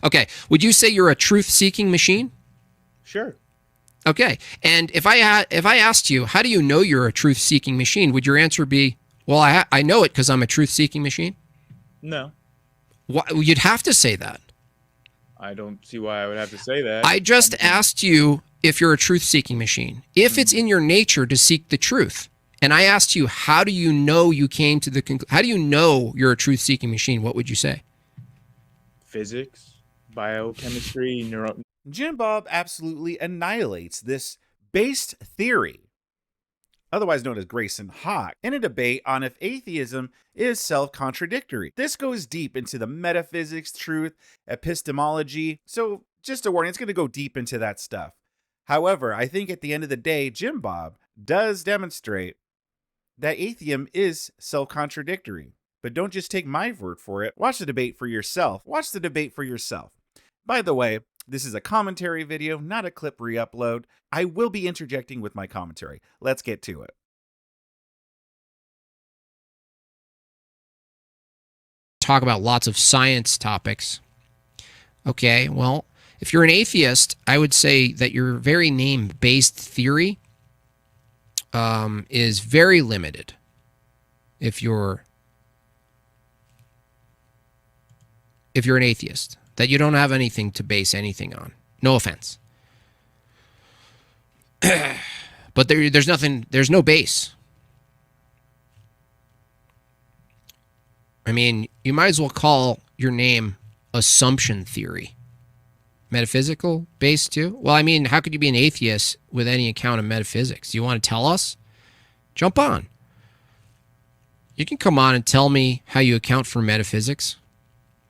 Okay. Would you say you're a truth-seeking machine? Sure. Okay. And if I asked you, how do you know you're a truth-seeking machine, would your answer be, well, I know it because I'm a truth-seeking machine? No. You'd have to say that. I don't see why I would have to say that. I just asked you if you're a truth-seeking machine, if it's in your nature to seek the truth. And I asked you, how do you know you came to the conclusion? How do you know you're a truth-seeking machine? What would you say? Physics, biochemistry, Jimbob absolutely annihilates this based theory, otherwise known as Grayson Hawk, in a debate on if atheism is self-contradictory. This goes deep into the metaphysics, truth, epistemology, so just a warning, it's going to go deep into that stuff. However, I think at the end of the day, Jimbob does demonstrate that atheism is self-contradictory. But don't just take my word for it. Watch the debate for yourself. Watch the debate for yourself. By the way, this is a commentary video, not a clip re-upload. I will be interjecting with my commentary. Let's get to it. Talk about lots of science topics. Okay, well, if you're an atheist, I would say that your very name based theory is very limited. If you're an atheist, that you don't have anything to base anything on. No offense. But there's nothing, there's no base. I mean, you might as well call your name assumption theory. Metaphysical base too? Well, I mean, how could you be an atheist with any account of metaphysics? Do you want to tell us? Jump on. You can come on and tell me how you account for metaphysics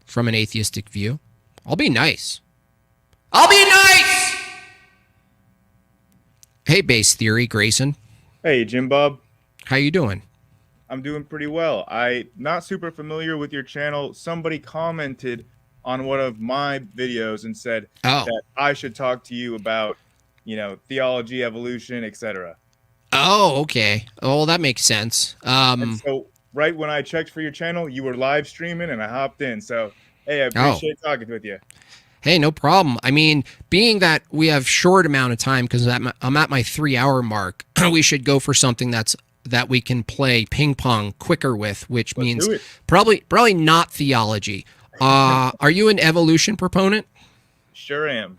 from an atheistic view. I'll be nice. I'll be nice! Hey, base theory, Grayson. Hey, Jimbob. How you doing? I'm doing pretty well. I'm not super familiar with your channel. Somebody commented on one of my videos and said that I should talk to you about, theology, evolution, etc. Oh, okay. Oh, that makes sense. And so right when I checked for your channel, you were live streaming and I hopped in. So, hey, I appreciate talking with you. Hey, no problem. I mean, being that we have short amount of time because I'm at my 3-hour mark, we should go for something that we can play ping pong quicker with, which means probably not theology. Are you an evolution proponent? Sure am.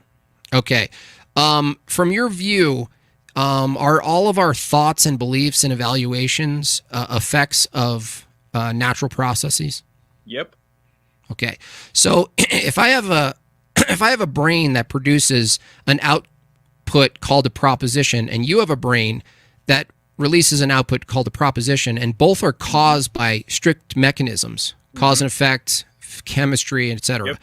Okay. From your view, are all of our thoughts and beliefs and evaluations effects of natural processes? Yep. Okay. So if I have a brain that produces an output called a proposition, and you have a brain that releases an output called a proposition, and both are caused by strict mechanisms, cause and effect, chemistry, etc. Yep.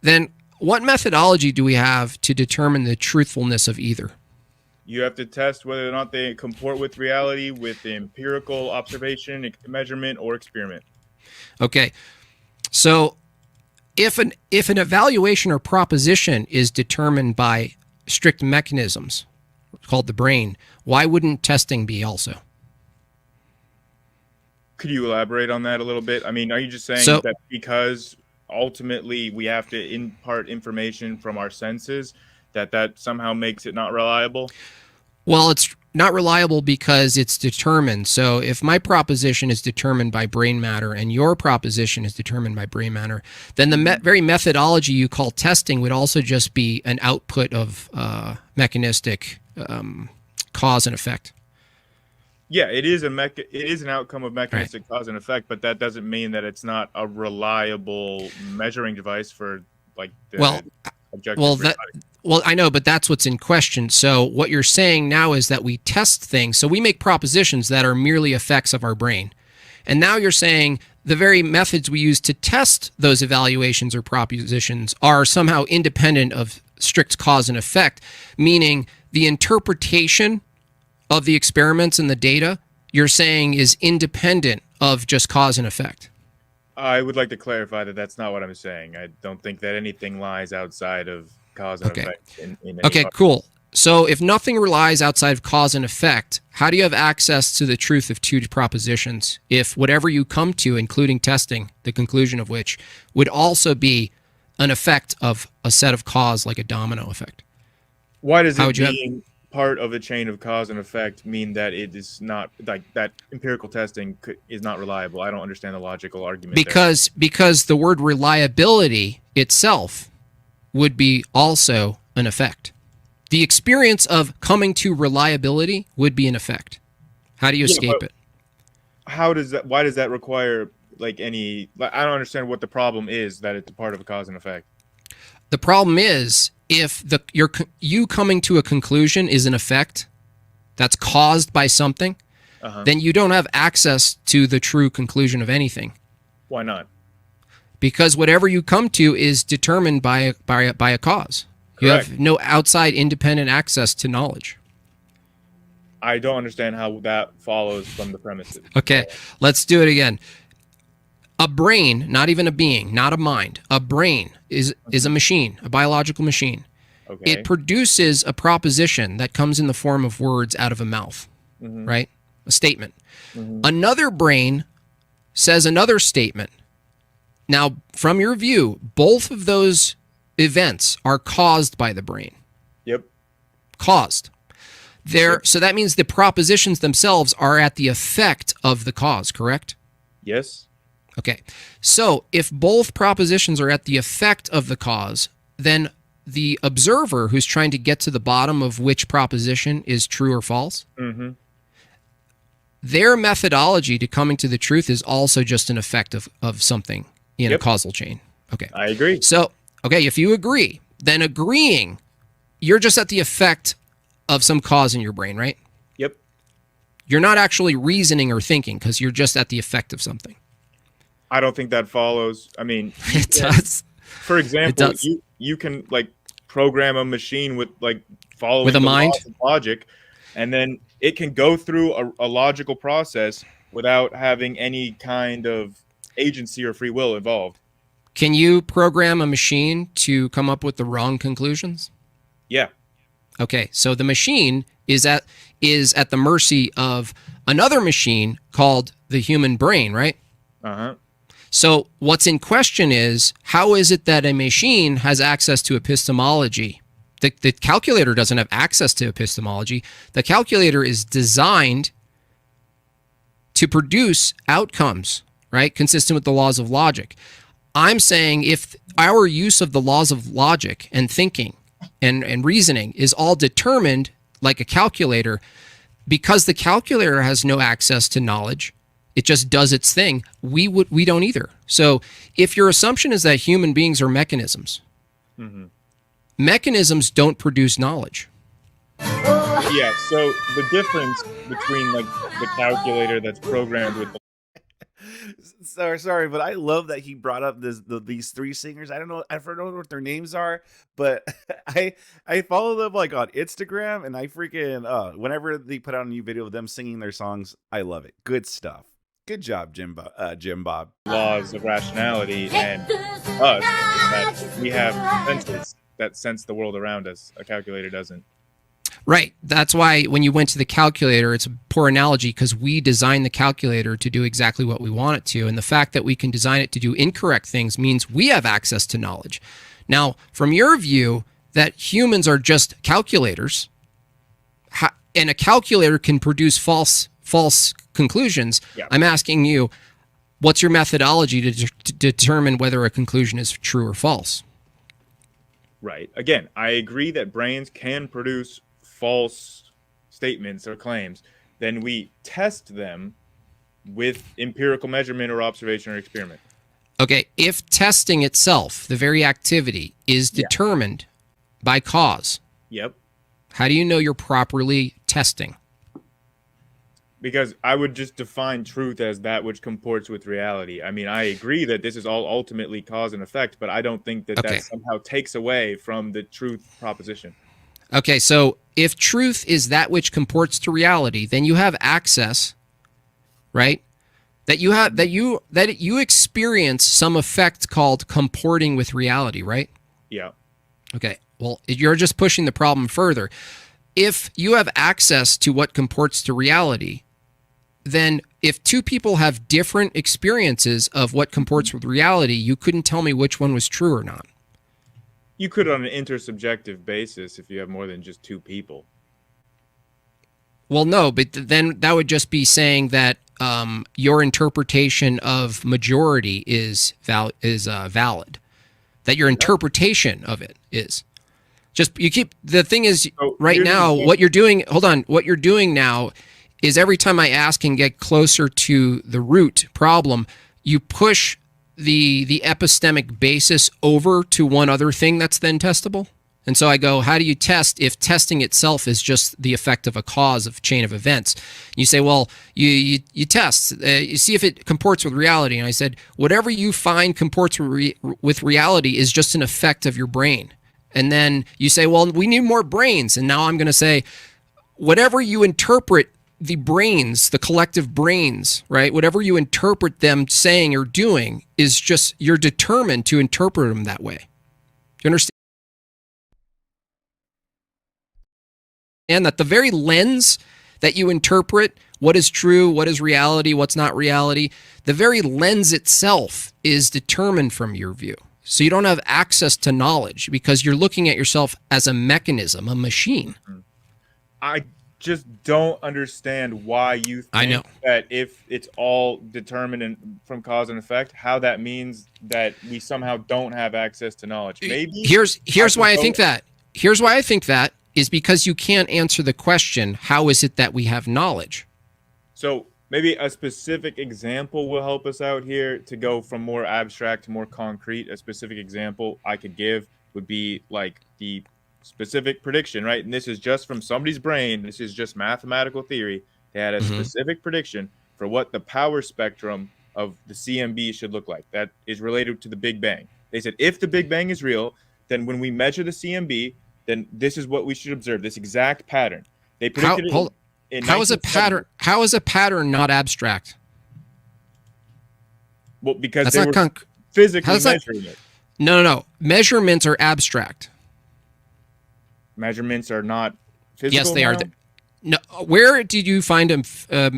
Then what methodology do we have to determine the truthfulness of either? You have to test whether or not they comport with reality with empirical observation, measurement, or experiment. Okay. So if an evaluation or proposition is determined by strict mechanisms called the brain, why wouldn't testing be also? Could you elaborate on that a little bit? I mean, are you just saying that because ultimately we have to impart information from our senses, that somehow makes it not reliable? Well, it's not reliable because it's determined. So if my proposition is determined by brain matter and your proposition is determined by brain matter, then the very methodology you call testing would also just be an output of mechanistic cause and effect. Yeah, it is an outcome of mechanistic cause and effect, but that doesn't mean that it's not a reliable measuring device for like the objective reality. Well, I know, but that's what's in question. So what you're saying now is that we test things. So we make propositions that are merely effects of our brain. And now you're saying the very methods we use to test those evaluations or propositions are somehow independent of strict cause and effect, meaning the interpretation of the experiments and the data you're saying is independent of just cause and effect. I would like to clarify that that's not what I'm saying. I don't think that anything lies outside of cause and effect. Okay, cool. So if nothing relies outside of cause and effect, how do you have access to the truth of two propositions if whatever you come to, including testing, the conclusion of which would also be an effect of a set of cause, like a domino effect. Why does it being part of a chain of cause and effect mean that it is not, like, that empirical testing is not reliable? I don't understand the logical argument because the word reliability itself would be also an effect. The experience of coming to reliability would be an effect. How do you escape it? How does that? Why does that require like any? I don't understand what the problem is that it's a part of a cause and effect. The problem is if you coming to a conclusion is an effect that's caused by something, then you don't have access to the true conclusion of anything. Why not? Because whatever you come to is determined by a cause. Correct. You have no outside independent access to knowledge. I don't understand how that follows from the premises. Okay, let's do it again. A brain, not even a being, not a mind, a brain is a machine, a biological machine. Okay. It produces a proposition that comes in the form of words out of a mouth, right? A statement. Another brain says another statement. Now, from your view, both of those events are caused by the brain. Yep. Caused. So that means the propositions themselves are at the effect of the cause, correct? Yes. Okay. So if both propositions are at the effect of the cause, then the observer who's trying to get to the bottom of which proposition is true or false, their methodology to coming to the truth is also just an effect of something in a causal chain. Okay. I agree. So, okay, if you agree, then agreeing, you're just at the effect of some cause in your brain, right? Yep. You're not actually reasoning or thinking because you're just at the effect of something. I don't think that follows. I mean, it does. For example, you can like program a machine with like following with a mind laws of logic, and then it can go through a logical process without having any kind of agency or free will involved. Can you program a machine to come up with the wrong conclusions? Yeah. Okay, so the machine is at the mercy of another machine called the human brain, right? So what's in question is, how is it that a machine has access to epistemology? The calculator doesn't have access to epistemology. The calculator is designed to produce outcomes, right, consistent with the laws of logic. I'm saying if our use of the laws of logic and thinking and reasoning is all determined like a calculator, because the calculator has no access to knowledge, it just does its thing, we don't either. So if your assumption is that human beings are mechanisms, mechanisms don't produce knowledge. Yeah, so the difference between like the calculator that's programmed with sorry, but I love that he brought up these three singers. I don't know what their names are, but I follow them like on Instagram, and I freaking whenever they put out a new video of them singing their songs, I love it. Good stuff. Good job, Jimbob. Laws of rationality and us, that we have senses that sense the world around us. A calculator doesn't. Right. That's why when you went to the calculator, it's a poor analogy because we designed the calculator to do exactly what we want it to. And the fact that we can design it to do incorrect things means we have access to knowledge. Now, from your view that humans are just calculators, and a calculator can produce false conclusions, I'm asking you, what's your methodology to determine whether a conclusion is true or false? Right. Again, I agree that brains can produce false statements or claims. Then we test them with empirical measurement or observation or experiment. Okay, if testing itself, the very activity, is determined by cause, how do you know you're properly testing? Because I would just define truth as that which comports with reality. I mean, I agree that this is all ultimately cause and effect, but I don't think that that somehow takes away from the truth proposition. Okay, so if truth is that which comports to reality, then you have access, right? That you experience some effect called comporting with reality, right? Yeah. Okay. Well, you're just pushing the problem further. If you have access to what comports to reality, then if two people have different experiences of what comports with reality, you couldn't tell me which one was true or not. You could on an intersubjective basis if you have more than just two people. Well, no, but then that would just be saying that your interpretation of majority is valid. That your interpretation of it is. Just you keep the thing is right now what you're doing. Hold on, what you're doing now is every time I ask and get closer to the root problem, you push the epistemic basis over to one other thing that's then testable. And so I go, how do you test if testing itself is just the effect of a cause of chain of events? You say, well, you test, you see if it comports with reality. And I said, whatever you find comports with reality is just an effect of your brain. And then you say, well, we need more brains. And now I'm going to say, whatever you interpret the brains, the collective brains, right? Whatever you interpret them saying or doing is just, you're determined to interpret them that way. Do you understand? And that the very lens that you interpret what is true, what is reality, what's not reality, the very lens itself is determined from your view. So you don't have access to knowledge because you're looking at yourself as a mechanism, a machine. I just don't understand why you think that if it's all determined from cause and effect, how that means that we somehow don't have access to knowledge. Maybe here's why I think that. Here's why I think that is because you can't answer the question, how is it that we have knowledge? So maybe a specific example will help us out here to go from more abstract to more concrete. A specific example I could give would be like the specific prediction, right? And this is just from somebody's brain. This is just mathematical theory. They had a specific prediction for what the power spectrum of the CMB should look like. That is related to the Big Bang. They said, if the Big Bang is real, then when we measure the CMB, then this is what we should observe, this exact pattern. They predicted how is a pattern? How is a pattern not abstract? Well, because they were physically measuring it. No. Measurements are abstract. Measurements are not physical. Yes, they are. No, where did you find a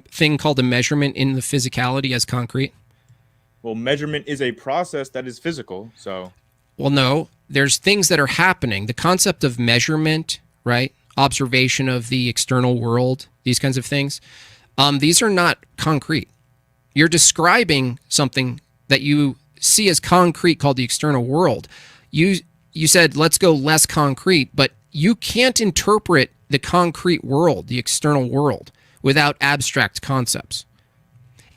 thing called a measurement in the physicality as concrete? Well, measurement is a process that is physical, so. Well, no. There's things that are happening. The concept of measurement, right? Observation of the external world, these kinds of things. These are not concrete. You're describing something that you see as concrete called the external world. You said, let's go less concrete, but you can't interpret the concrete world, the external world, without abstract concepts.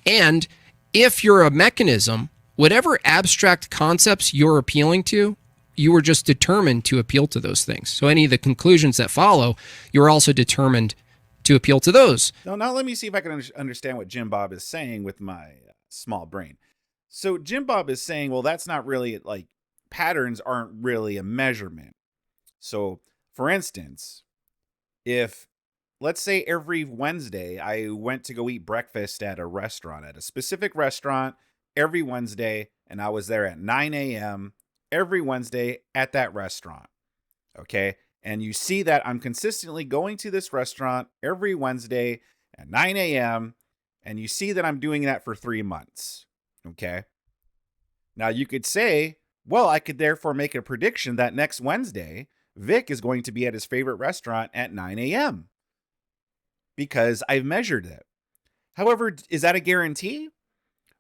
And if you're a mechanism, whatever abstract concepts you're appealing to, you were just determined to appeal to those things. So any of the conclusions that follow, you're also determined to appeal to those. Now let me see if I can understand what Jimbob is saying with my small brain. So Jimbob is saying, well, that's not really, like, patterns aren't really a measurement. So, for instance, if, let's say every Wednesday I went to go eat breakfast at a restaurant, at a specific restaurant every Wednesday, and I was there at 9 a.m., every Wednesday at that restaurant, okay? And you see that I'm consistently going to this restaurant every Wednesday at 9 a.m., and you see that I'm doing that for 3 months, okay? Now, you could say, well, I could therefore make a prediction that next Wednesday, Vic is going to be at his favorite restaurant at 9 a.m. because I've measured it. However, is that a guarantee?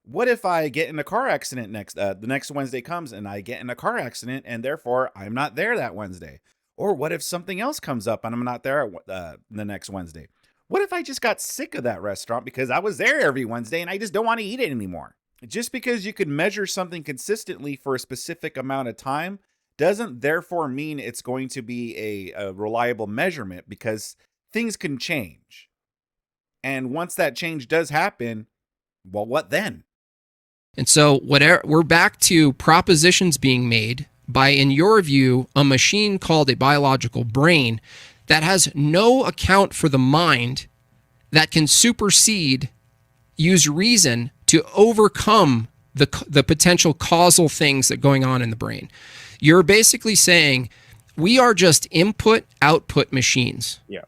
What if I get in a car accident the next Wednesday comes and I get in a car accident and therefore I'm not there that Wednesday? Or what if something else comes up and I'm not there the next Wednesday? What if I just got sick of that restaurant because I was there every Wednesday and I just don't want to eat it anymore? Just because you can measure something consistently for a specific amount of time doesn't therefore mean it's going to be a reliable measurement, because things can change. And once that change does happen, well, what then? And so we're back to propositions being made by, in your view, a machine called a biological brain that has no account for the mind, that can supersede, use reason to overcome the potential causal things that are going on in the brain. You're basically saying we are just input-output machines. Yeah.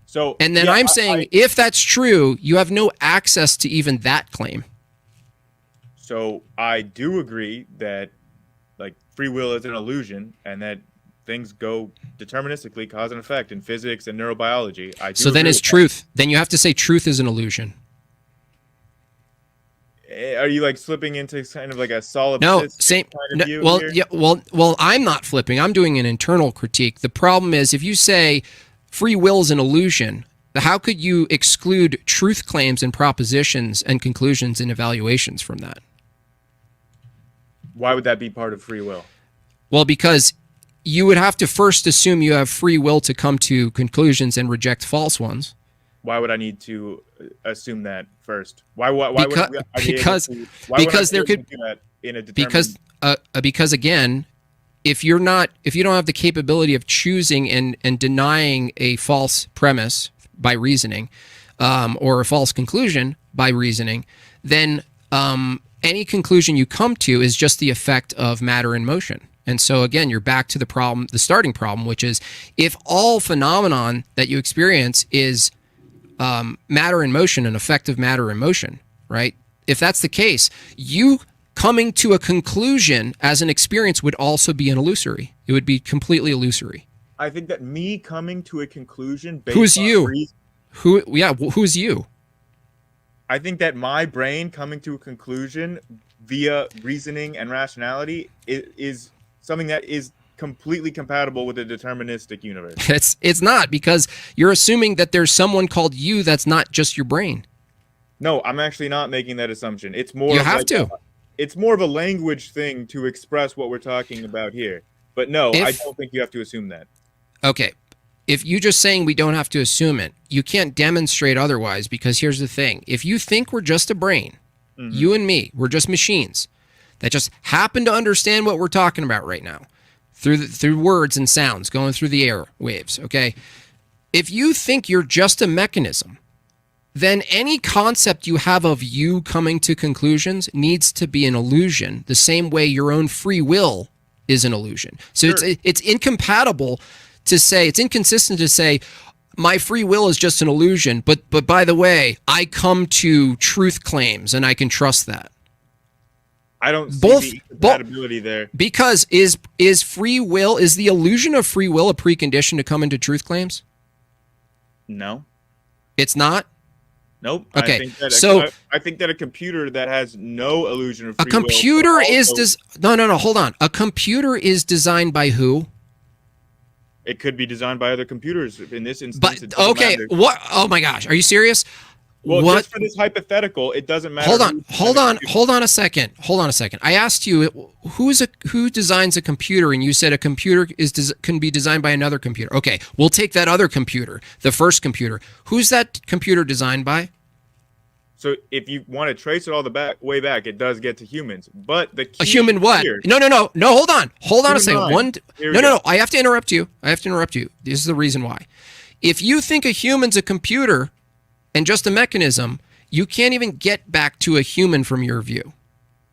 So, and then I'm saying, if that's true, you have no access to even that claim. So I do agree that, like, free will is an illusion, and that things go deterministically, cause and effect in physics and neurobiology. So then is truth. Then you have to say truth is an illusion. Are you like slipping into kind of like a solipsist no, same, kind of view well, here? yeah, well, I'm not flipping. I'm doing an internal critique. The problem is if you say free will is an illusion, how could you exclude truth claims and propositions and conclusions and evaluations from that? Why would that be part of free will? Well, because you would have to first assume you have free will to come to conclusions and reject false ones. Why would I need to assume that first? Why because there could do that in a determined... because again, if you don't have the capability of choosing and denying a false premise by reasoning, or a false conclusion by reasoning, then any conclusion you come to is just the effect of matter in motion. And so again, you're back to the starting problem, which is if all phenomenon that you experience is matter in motion, an effect of matter in motion, right? If that's the case, you coming to a conclusion as an experience would also be an illusory. It would be completely illusory. I think that me coming to a conclusion based who's on you? reason, Who's you? I think that my brain coming to a conclusion via reasoning and rationality is something that is completely compatible with a deterministic universe. It's not, because you're assuming that there's someone called you that's not just your brain. No, I'm actually not making that assumption. It's more it's more of a language thing to express what we're talking about here. But no, I don't think you have to assume that. Okay. If you're just saying we don't have to assume it, you can't demonstrate otherwise, because here's the thing. If you think we're just a brain, you and me, we're just machines that just happen to understand what we're talking about right now through words and sounds going through the air waves, okay? If you think you're just a mechanism, then any concept you have of you coming to conclusions needs to be an illusion, the same way your own free will is an illusion. So it's incompatible to say, it's inconsistent to say, my free will is just an illusion, but by the way, I come to truth claims and I can trust that. I don't see the incompatibility there. Because is free will, is the illusion of free will a precondition to come into truth claims? No. It's not? Nope. Okay. I think that a computer that has no illusion of free will... A computer is... No, hold on. A computer is designed by who? It could be designed by other computers in this instance. But okay, what? Oh my gosh, are you serious? Well, just for this hypothetical, it doesn't matter. Hold on a second. I asked you who designs a computer, and you said a computer can be designed by another computer. Okay, we'll take that other computer, the first computer. Who's that computer designed by? So if you want to trace it all the way back, it does get to humans. But the key a human what? Here, no. Hold on a second. No. I have to interrupt you. This is the reason why. If you think a human's a computer and just a mechanism, you can't even get back to a human from your view.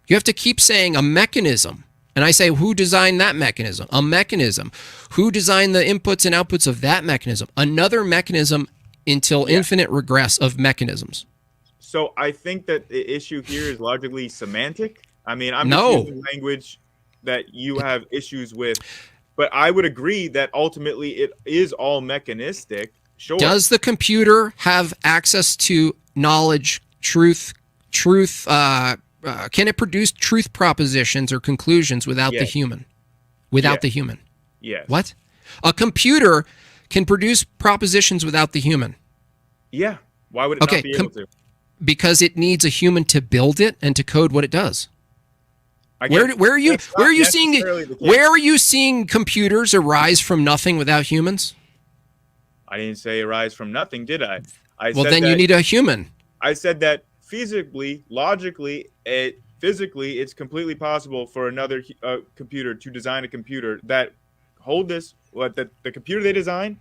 You have to keep saying a mechanism. And I say, who designed that mechanism? A mechanism. Who designed the inputs and outputs of that mechanism? Another mechanism until infinite regress of mechanisms. So I think that the issue here is logically semantic. I mean, I'm just using language that you have issues with. But I would agree that ultimately it is all mechanistic. Sure. Does the computer have access to knowledge, truth? Can it produce truth propositions or conclusions without the human? Without the human? Yes. What? A computer can produce propositions without the human? Yeah. Why would it not be able to? Because it needs a human to build it and to code what it does. Where are you seeing computers arise from nothing without humans? I didn't say arise from nothing, did I? You need a human. I said that physically, logically, physically, it's completely possible for another computer to design a computer that the computer they designed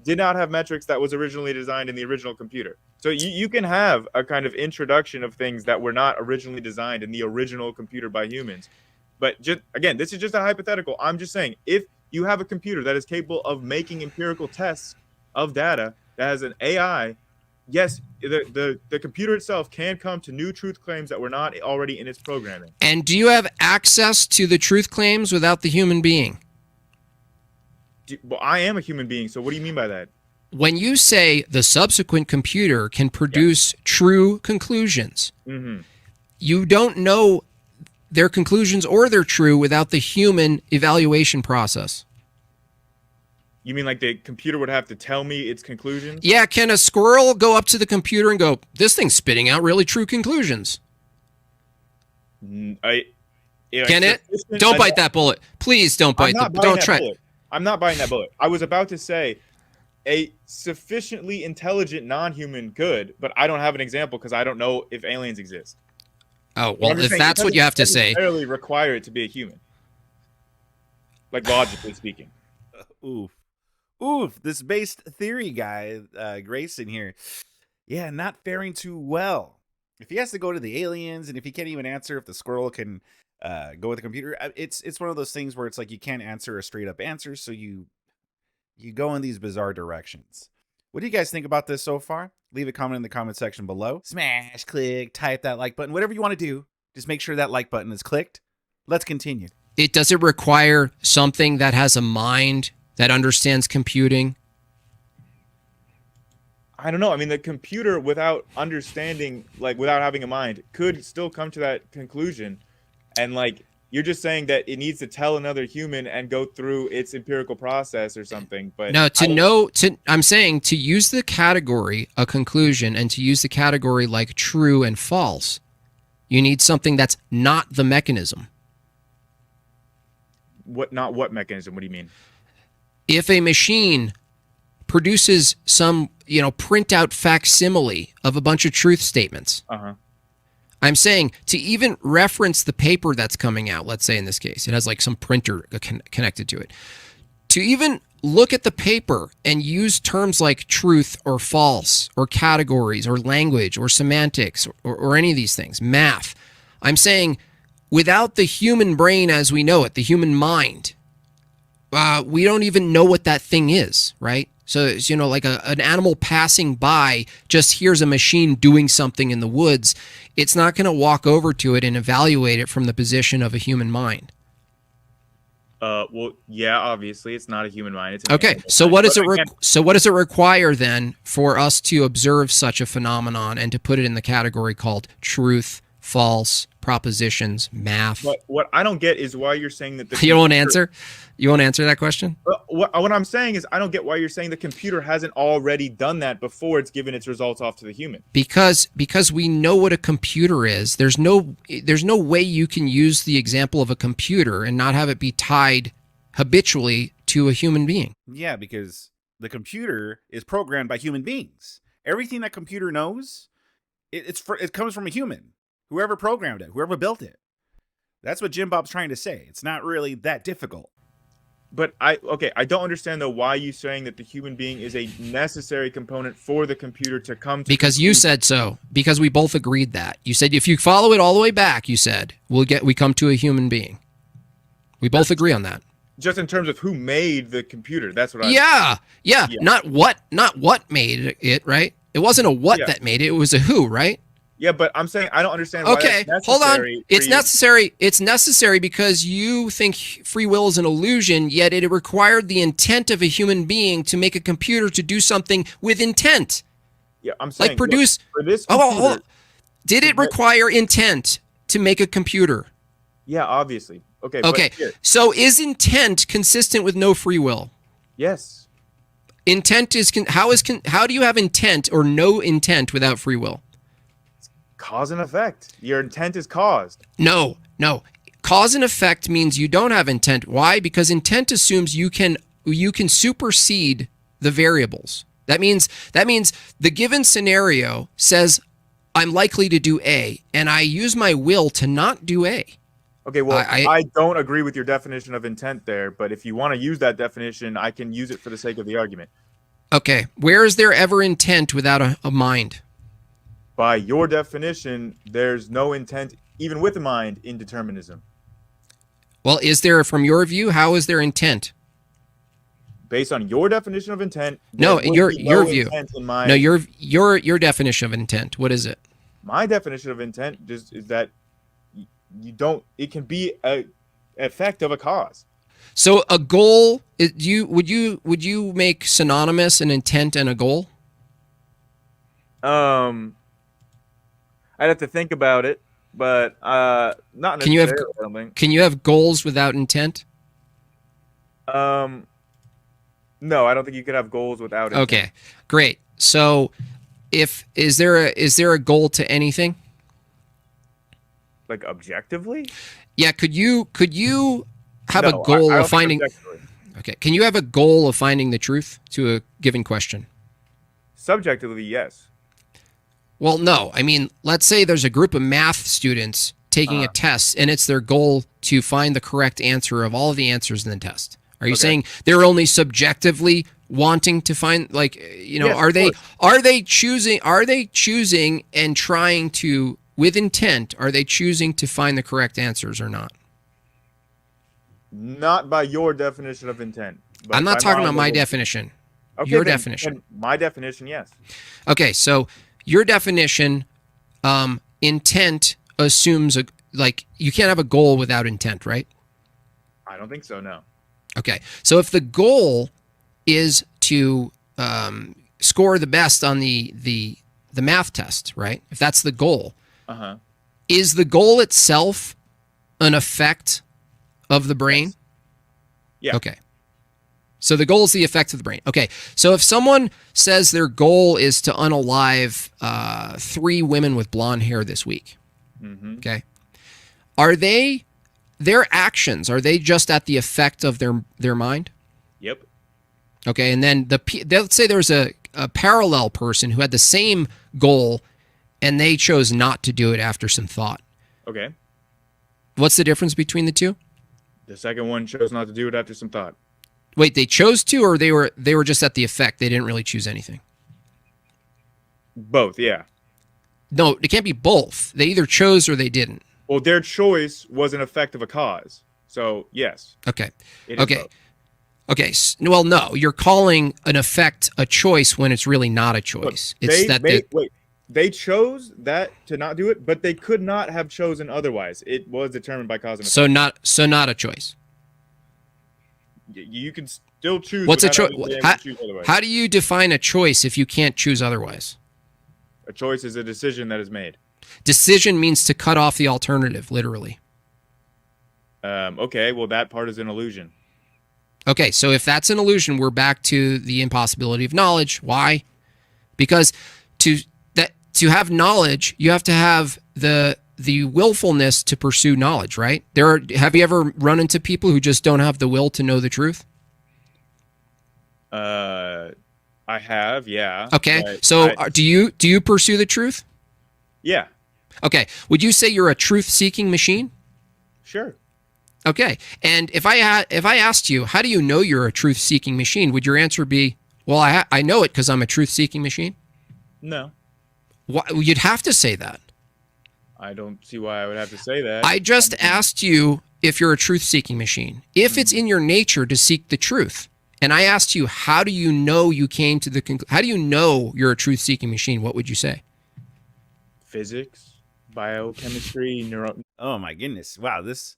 did not have metrics that was originally designed in the original computer. So you can have a kind of introduction of things that were not originally designed in the original computer by humans. But again, this is just a hypothetical. I'm just saying, if you have a computer that is capable of making empirical tests of data, that has an AI, yes, the computer itself can come to new truth claims that were not already in its programming. And do you have access to the truth claims without the human being? Well, I am a human being, so what do you mean by that? When you say the subsequent computer can produce true conclusions, you don't know their conclusions or they're true without the human evaluation process. You mean like the computer would have to tell me its conclusions? Yeah, can a squirrel go up to the computer and go, this thing's spitting out really true conclusions? Can it? Don't bite that bullet. Please don't bite the bullet. Don't try. I'm not buying that bullet. I was about to say a sufficiently intelligent non-human could, but I don't have an example because I don't know if aliens exist. Oh, well, if that's what you have to say. It doesn't necessarily require it to be a human. Like, logically speaking. Oof, this based theory guy, Grayson here, yeah, not faring too well. If he has to go to the aliens, and if he can't even answer if the squirrel can go with the computer, it's one of those things where it's like you can't answer a straight up answer, so you go in these bizarre directions. What do you guys think about this so far? Leave a comment in the comment section below. Smash, click, type that like button, whatever you want to do. Just make sure that like button is clicked. Let's continue. Does it require something that has a mind that understands computing? I don't know. I mean, the computer, without understanding, like without having a mind, could still come to that conclusion. And like, you're just saying that it needs to tell another human and go through its empirical process or something. But no, I'm saying to use the category a conclusion and to use the category like true and false, you need something that's not the mechanism. Not what mechanism? What do you mean? If a machine produces some, printout facsimile of a bunch of truth statements, I'm saying to even reference the paper that's coming out, let's say in this case, it has like some printer connected to it. To even look at the paper and use terms like truth or false or categories or language or semantics or any of these things, math, I'm saying without the human brain as we know it, the human mind, we don't even know what that thing is, right? So it's, like an animal passing by just hears a machine doing something in the woods. It's not going to walk over to it and evaluate it from the position of a human mind. Well, yeah, obviously it's not a human mind. It's okay. So what does it require then for us to observe such a phenomenon and to put it in the category called truth, false, propositions, math? But what I don't get is why you're saying that you won't answer. You won't answer that question? What I'm saying is I don't get why you're saying the computer hasn't already done that before it's given its results off to the human. Because we know what a computer is. There's no way you can use the example of a computer and not have it be tied habitually to a human being. Yeah, because the computer is programmed by human beings. Everything that computer knows, it comes from a human. Whoever programmed it, whoever built it. That's what Jimbob's trying to say. It's not really that difficult. But I don't understand though why you saying that the human being is a necessary component for the computer to come to. Because you said so. Because we both agreed that. You said if you follow it all the way back, you said we come to a human being. We both agree on that. Just in terms of who made the computer, that's what I. Yeah. Not what made it, right? It wasn't a what that made it. It was a who, right? Yeah, but I'm saying I don't understand why that's necessary. Hold on. It's necessary. It's necessary because you think free will is an illusion, yet it required the intent of a human being to make a computer to do something with intent. Yeah, I'm saying like produce. Look, for this hold on. Did it require intent to make a computer? Yeah, obviously. Okay. Okay. So is intent consistent with no free will? Yes. Intent is how do you have intent or no intent without free will? Cause and effect. Your intent is caused. No. Cause and effect means you don't have intent. Why? Because intent assumes you can supersede the variables. That means the given scenario says I'm likely to do A, and I use my will to not do A. Okay, well, I don't agree with your definition of intent there, but if you want to use that definition, I can use it for the sake of the argument. Okay, where is there ever intent without a mind? By your definition, there's no intent, even with a mind, in determinism. Well, is there, from your view, how is there intent? Based on your definition of intent, no, your view. No, your definition of intent. What is it? My definition of intent is that you don't. It can be an effect of a cause. So a goal, would you make synonymous an intent and a goal? I'd have to think about it, but not necessarily. Can you have goals without intent? No, I don't think you could have goals without intent. Okay, great. So, is there a goal to anything? Like objectively? Yeah. Could you have a goal of finding? Okay. Can you have a goal of finding the truth to a given question? Subjectively, yes. Well, no. I mean, let's say there's a group of math students taking a test, and it's their goal to find the correct answer of all of the answers in the test. Are you saying they're only subjectively wanting to find, like, yes, are they choosing and trying to, with intent, are they choosing to find the correct answers or not? Not by your definition of intent. I'm not talking about my definition. Okay, your definition. My definition, yes. Okay, so your definition, intent assumes you can't have a goal without intent, right? I don't think so, no. Okay, so if the goal is to score the best on the math test, right? If that's the goal, is the goal itself an effect of the brain? Yes. Yeah. Okay. So the goal is the effect of the brain. Okay. So if someone says their goal is to unalive 3 women with blonde hair this week, okay, are their actions, are they just at the effect of their mind? Yep. Okay. And then let's say there's a parallel person who had the same goal and they chose not to do it after some thought. Okay. What's the difference between the two? The second one chose not to do it after some thought. Wait, they chose to, or they were just at the effect? They didn't really choose anything. Both, yeah. No, it can't be both. They either chose or they didn't. Well, their choice was an effect of a cause. So, yes. Okay. Okay. Both. Okay. Well, no, you're calling an effect a choice when it's really not a choice. Look, they chose that to not do it, but they could not have chosen otherwise. It was determined by cause and effect. So not a choice. You can still choose. What's a choice? How do you define a choice if you can't choose otherwise? A choice is a decision that is made. Decision means to cut off the alternative, literally. Okay, well, that part is an illusion. Okay, so if that's an illusion, we're back to the impossibility of knowledge. Why? Because to have knowledge, you have to have the willfulness to pursue knowledge, right? Have you ever run into people who just don't have the will to know the truth? I have, yeah. Okay, so do you pursue the truth? Yeah. Okay, would you say you're a truth-seeking machine? Sure. Okay, and if I asked you, how do you know you're a truth-seeking machine, would your answer be, well, I know it because I'm a truth-seeking machine? No. You'd have to say that. I don't see why I would have to say that. I just asked you if you're a truth-seeking machine, if it's in your nature to seek the truth. And I asked you, how do you know you came to the conclusion? How do you know you're a truth-seeking machine? What would you say? Physics, biochemistry, neuro. Oh my goodness! Wow, this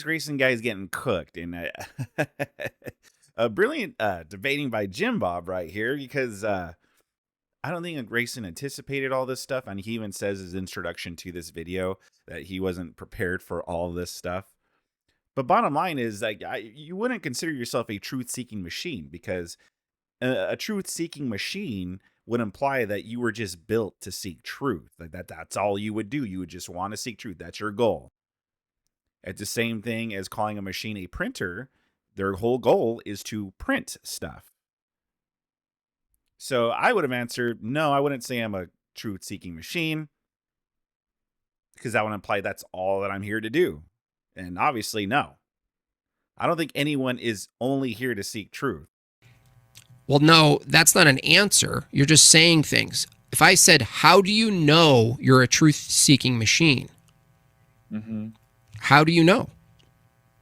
Grayson guy is getting cooked, and a brilliant debating by Jimbob right here, because I don't think Grayson anticipated all this stuff, and he even says his introduction to this video that he wasn't prepared for all this stuff. But bottom line is, like, you wouldn't consider yourself a truth-seeking machine, because a truth-seeking machine would imply that you were just built to seek truth. Like that's all you would do. You would just want to seek truth. That's your goal. It's the same thing as calling a machine a printer. Their whole goal is to print stuff. So I would have answered, no, I wouldn't say I'm a truth-seeking machine, because that would imply that's all that I'm here to do. And obviously, no. I don't think anyone is only here to seek truth. Well, no, that's not an answer. You're just saying things. If I said, how do you know you're a truth-seeking machine? How do you know?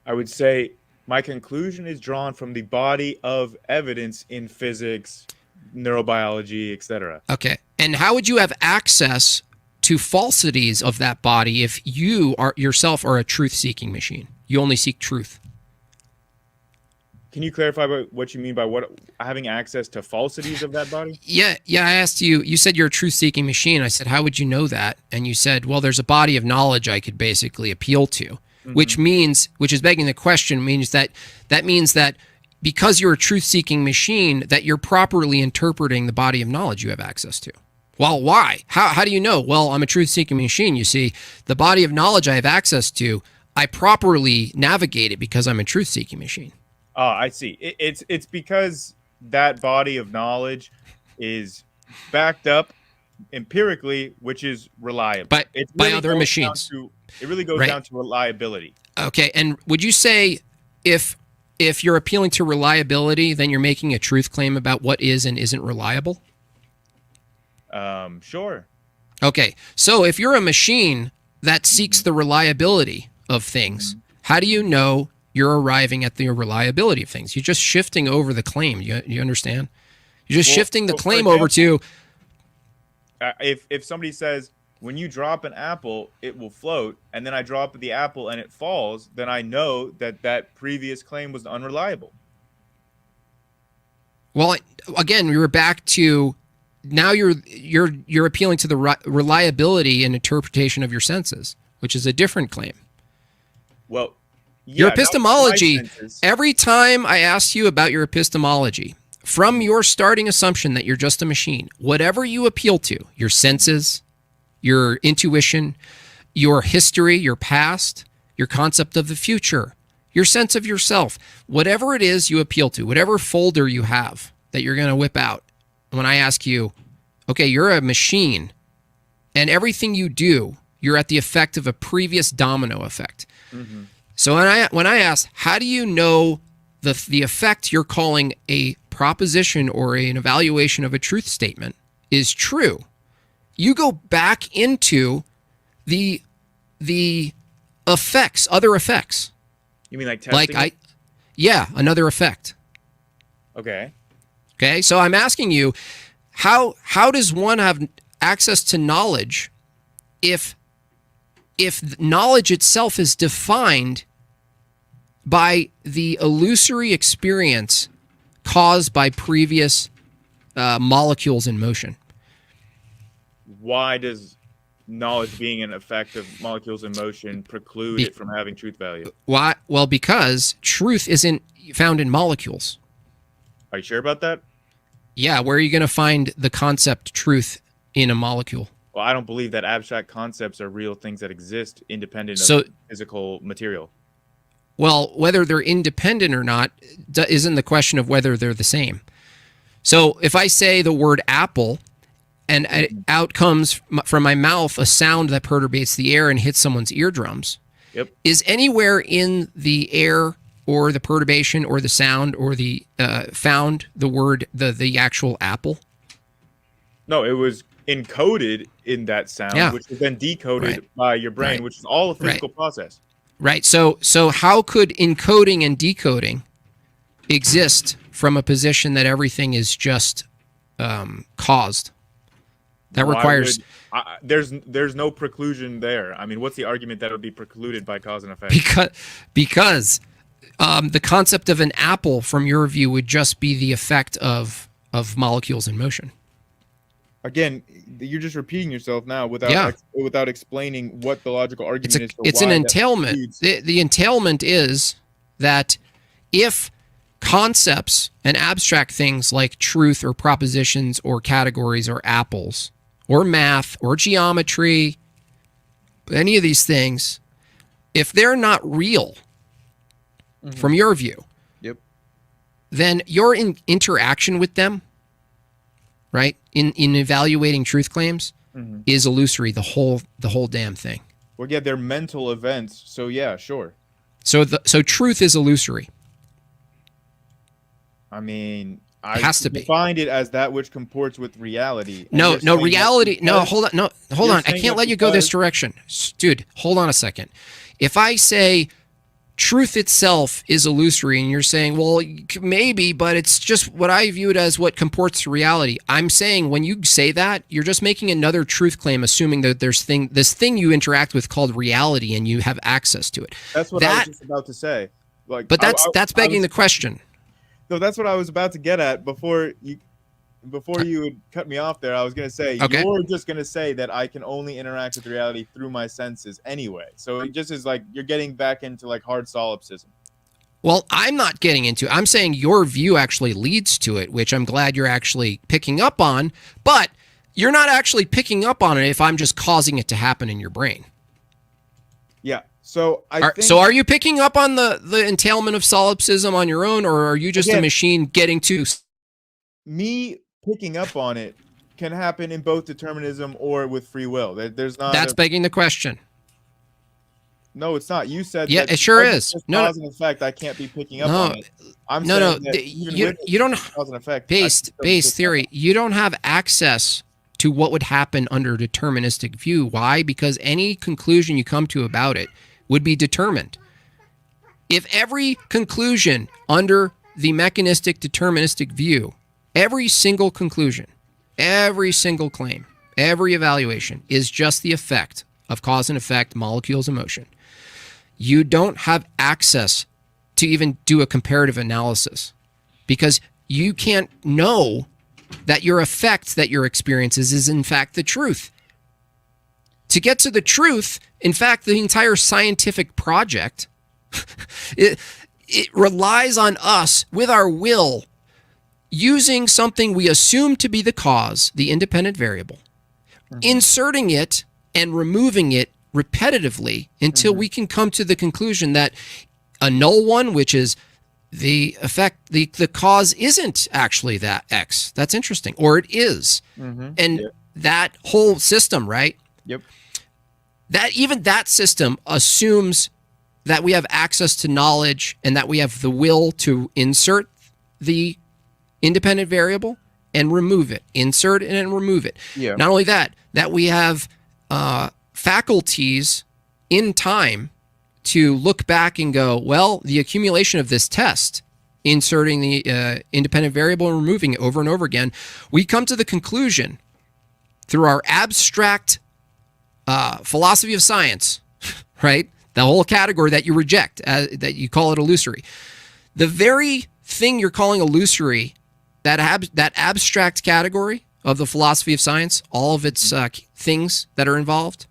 I would say my conclusion is drawn from the body of evidence in physics, neurobiology, etc. Okay. And how would you have access to falsities of that body if you yourself are a truth-seeking machine? You only seek truth. Can you clarify what you mean by having access to falsities of that body? Yeah. I asked you, you said you're a truth-seeking machine. I said, how would you know that? And you said, well, there's a body of knowledge I could basically appeal to, which is begging the question, means that because you're a truth-seeking machine, that you're properly interpreting the body of knowledge you have access to. Well, why? How do you know? Well, I'm a truth-seeking machine. You see, the body of knowledge I have access to, I properly navigate it because I'm a truth-seeking machine. Oh, I see. It's because that body of knowledge is backed up empirically, which is reliable. But by other machines. It really goes down to reliability. Okay, and would you say if you're appealing to reliability, then you're making a truth claim about what is and isn't reliable? Sure. Okay, so if you're a machine that seeks the reliability of things, how do you know you're arriving at the reliability of things? You're just shifting over the claim. You understand? You're just shifting the claim over to... If somebody says, when you drop an apple, it will float, and then I drop the apple and it falls, then I know that previous claim was unreliable. Well, again, we were back to... Now you're appealing to the reliability and interpretation of your senses, which is a different claim. Well... Yeah, your epistemology, every time I ask you about your epistemology, from your starting assumption that you're just a machine, whatever you appeal to, your senses, your intuition, your history, your past, your concept of the future, your sense of yourself, whatever it is you appeal to, whatever folder you have that you're going to whip out, when I ask you, okay, you're a machine, and everything you do, you're at the effect of a previous domino effect. So when I ask, how do you know the effect you're calling a proposition or an evaluation of a truth statement is true? You go back into the effects, other effects. You mean like testing? Yeah, another effect. Okay. Okay, so I'm asking you, how does one have access to knowledge if knowledge itself is defined by the illusory experience caused by previous molecules in motion? Why does knowledge being an effect of molecules in motion preclude it from having truth value? Why? Well, because truth isn't found in molecules. Are you sure about that? Yeah, where are you going to find the concept truth in a molecule? Well, I don't believe that abstract concepts are real things that exist independent of physical material. Well, whether they're independent or not isn't the question of whether they're the same. So if I say the word apple and out comes from my mouth a sound that perturbates the air and hits someone's eardrums, is anywhere in the air or the perturbation or the sound or the found the word, the actual apple? No, it was encoded in that sound, which was then decoded by your brain, which is all a physical process. Right. So how could encoding and decoding exist from a position that everything is just caused? That requires... there's no preclusion there. I mean, what's the argument that it would be precluded by cause and effect? Because the concept of an apple, from your view, would just be the effect of molecules in motion. Again, you're just repeating yourself now without explaining what the logical argument is. It's an entailment. The entailment is that if concepts and abstract things like truth or propositions or categories or apples or math or geometry, any of these things, if they're not real from your view, then your interaction with them, right, in evaluating truth claims is illusory, the whole damn thing. Well, yeah, they're mental events, so yeah, sure. So truth is illusory. I mean, I defined it as that which comports with reality. No, reality. No, hold on. I can't let you go this direction. Dude, hold on a second. If I say truth itself is illusory and you're saying, well, maybe, but it's just what I view it as what comports to reality. I'm saying when you say that, you're just making another truth claim, assuming that there's this thing you interact with called reality and you have access to it. That's what I was just about to say. But that's begging the question. So that's what I was about to get at before you would cut me off there. I was going to say, Okay. You're just going to say that I can only interact with reality through my senses anyway. So it just is like you're getting back into like hard solipsism. Well, I'm not getting into it. I'm saying your view actually leads to it, which I'm glad you're actually picking up on, but you're not actually picking up on it if I'm just causing it to happen in your brain. Yeah. So So are you picking up on the entailment of solipsism on your own, or are you just a machine getting to... Me picking up on it can happen in both determinism or with free will. There's not... That's begging the question. No, it's not. You said yeah, that it sure is. No, cause and effect, I can't be picking up on it. I'm saying that you don't cause and effect, base theory. You don't have access to what would happen under deterministic view. Why? Because any conclusion you come to about it would be determined. If every conclusion under the mechanistic deterministic view, every single conclusion, every single claim, every evaluation is just the effect of cause and effect, molecules of motion, you don't have access to even do a comparative analysis because you can't know that your effect that your experience is in fact the truth. To get to the truth, in fact, the entire scientific project, it relies on us with our will using something we assume to be the cause, the independent variable, inserting it and removing it repetitively until we can come to the conclusion that a null one, which is the effect, the cause isn't actually that X. That's interesting. Or it is. And that whole system, right? Yep. That even that system assumes that we have access to knowledge and that we have the will to insert the independent variable and remove it, insert it and remove it. Yeah. Not only that, that we have faculties in time to look back and go, well, the accumulation of this test, inserting the independent variable and removing it over and over again, we come to the conclusion through our abstract philosophy of science, right? The whole category that you reject, that you call it illusory. The very thing you're calling illusory, that abstract category of the philosophy of science, all of its things that are involved,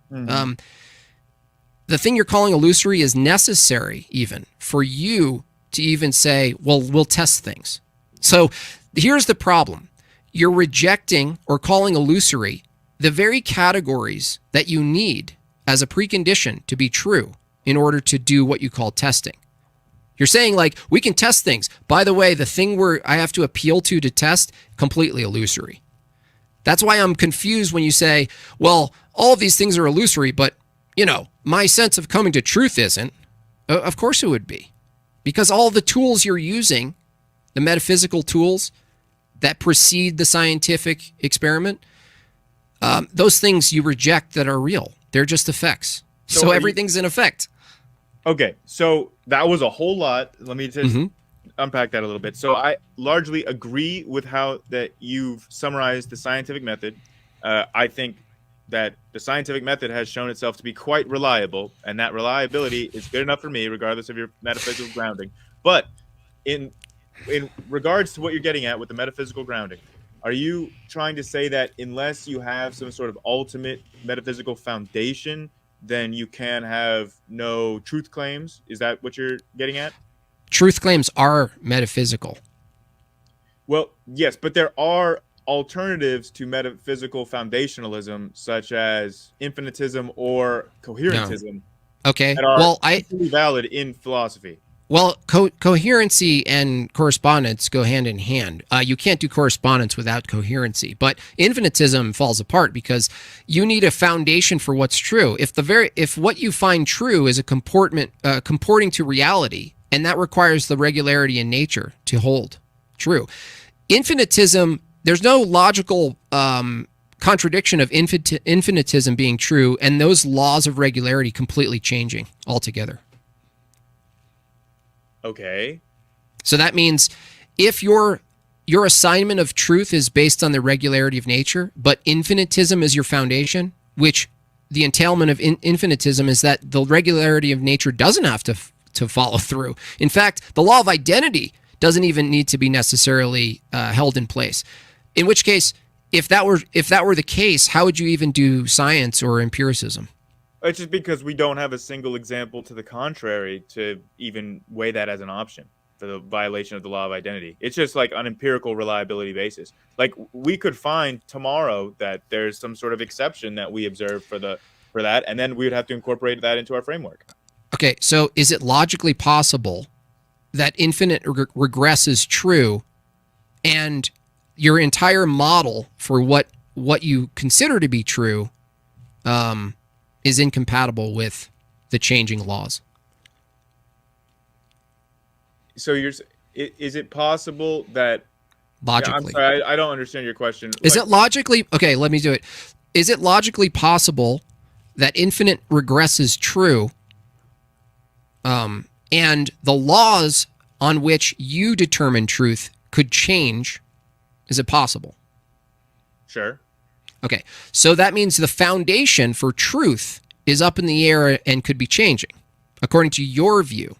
the thing you're calling illusory is necessary even for you to even say, well, we'll test things. So here's the problem. You're rejecting or calling illusory the very categories that you need as a precondition to be true in order to do what you call testing. You're saying, like, we can test things. By the way, the thing I have to appeal to test, completely illusory. That's why I'm confused when you say, well, all of these things are illusory, but, you know, my sense of coming to truth isn't. Of course it would be. Because all the tools you're using, the metaphysical tools that precede the scientific experiment, those things you reject that are real. They're just effects. So everything's in effect. Okay, so that was a whole lot. Let me just unpack that a little bit. So I largely agree with how that you've summarized the scientific method. I think that the scientific method has shown itself to be quite reliable, and that reliability is good enough for me, regardless of your metaphysical grounding. But in regards to what you're getting at with the metaphysical grounding, are you trying to say that unless you have some sort of ultimate metaphysical foundation, then you can have no truth claims? Is that what you're getting at? Truth claims are metaphysical. Well, yes, but there are alternatives to metaphysical foundationalism, such as infinitism or coherentism. No. Okay. That are equally valid in philosophy. Well, coherency and correspondence go hand in hand. You can't do correspondence without coherency, but infinitism falls apart because you need a foundation for what's true. If what you find true is a comporting to reality, and that requires the regularity in nature to hold true. Infinitism, there's no logical contradiction of infinitism being true and those laws of regularity completely changing altogether. Okay. So that means if your assignment of truth is based on the regularity of nature, but infinitism is your foundation, which the entailment of infinitism is that the regularity of nature doesn't have to follow through. In fact, the law of identity doesn't even need to be necessarily held in place. In which case, if that were the case, how would you even do science or empiricism? It's just because we don't have a single example to the contrary to even weigh that as an option for the violation of the law of identity. It's just like an empirical reliability basis. Like we could find tomorrow that there's some sort of exception that we observe for that, and then we would have to incorporate that into our framework. Okay, so is it logically possible that infinite regress is true, and your entire model for what you consider to be true is incompatible with the changing laws? So is it possible that logically? Yeah, I'm sorry, I don't understand your question. Is it logically okay? Let me do it. Is it logically possible that infinite regress is true, and the laws on which you determine truth could change? Is it possible? Sure. Okay, so that means the foundation for truth is up in the air and could be changing, according to your view.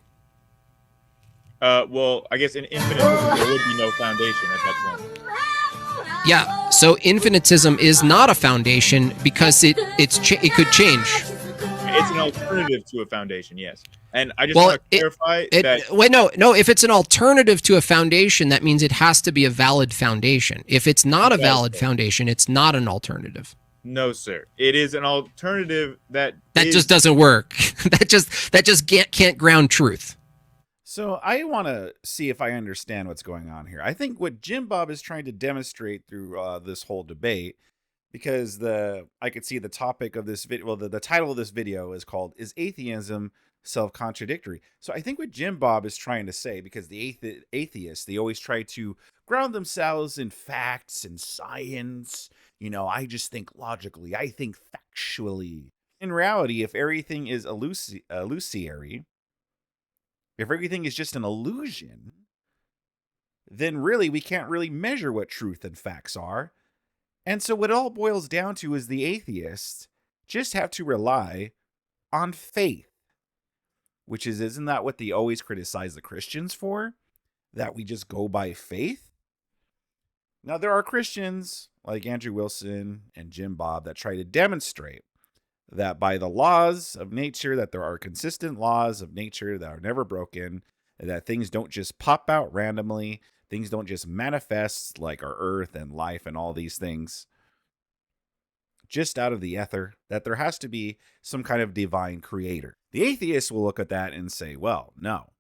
Well, I guess in infinitism there would be no foundation at that point. Yeah, so infinitism is not a foundation because it could change. It's an alternative to a foundation, yes. And I just want to clarify that... Wait, no. If it's an alternative to a foundation, that means it has to be a valid foundation. If it's not a valid foundation, it's not an alternative. No, sir. It is an alternative that just doesn't work. that just can't ground truth. So I want to see if I understand what's going on here. I think what Jimbob is trying to demonstrate through this whole debate, because I could see the topic of this video, well, the title of this video is called, "Is Atheism Self-Contradictory?" So I think what Jimbob is trying to say, because the atheists, they always try to ground themselves in facts and science. You know, I just think logically, I think factually. In reality, if everything is illusory, if everything is just an illusion, then really we can't really measure what truth and facts are. And so what it all boils down to is the atheists just have to rely on faith, which isn't that what they always criticize the Christians for? That we just go by faith? Now, there are Christians like Andrew Wilson and Jimbob that try to demonstrate that by the laws of nature, that there are consistent laws of nature that are never broken, and that things don't just pop out randomly, things don't just manifest like our earth and life and all these things just out of the ether, that there has to be some kind of divine creator. The atheists will look at that and say, well, no,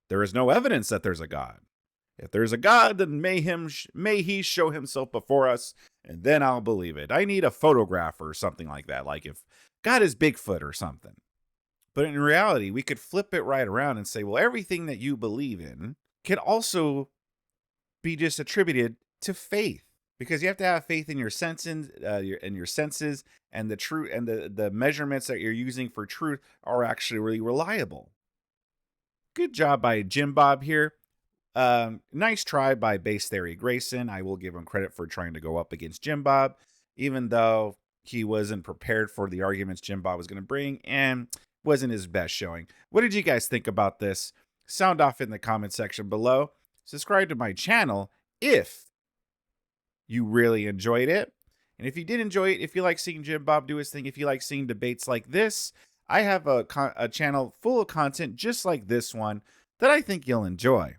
there is no evidence that there's a God. If there's a God, then may he show himself before us, and then I'll believe it. I need a photograph or something like that, like if God is Bigfoot or something. But in reality, we could flip it right around and say, well, everything that you believe in can also be just attributed to faith, because you have to have faith in your senses, and the truth, and the measurements that you're using for truth are actually really reliable. Good job by Jimbob here. Nice try by Base Theory Grayson. I will give him credit for trying to go up against Jimbob, even though he wasn't prepared for the arguments Jimbob was going to bring and wasn't his best showing. What did you guys think about this? Sound off in the comment section below. Subscribe to my channel if you really enjoyed it. And if you did enjoy it, if you like seeing Jimbob do his thing, if you like seeing debates like this, I have a channel full of content just like this one that I think you'll enjoy.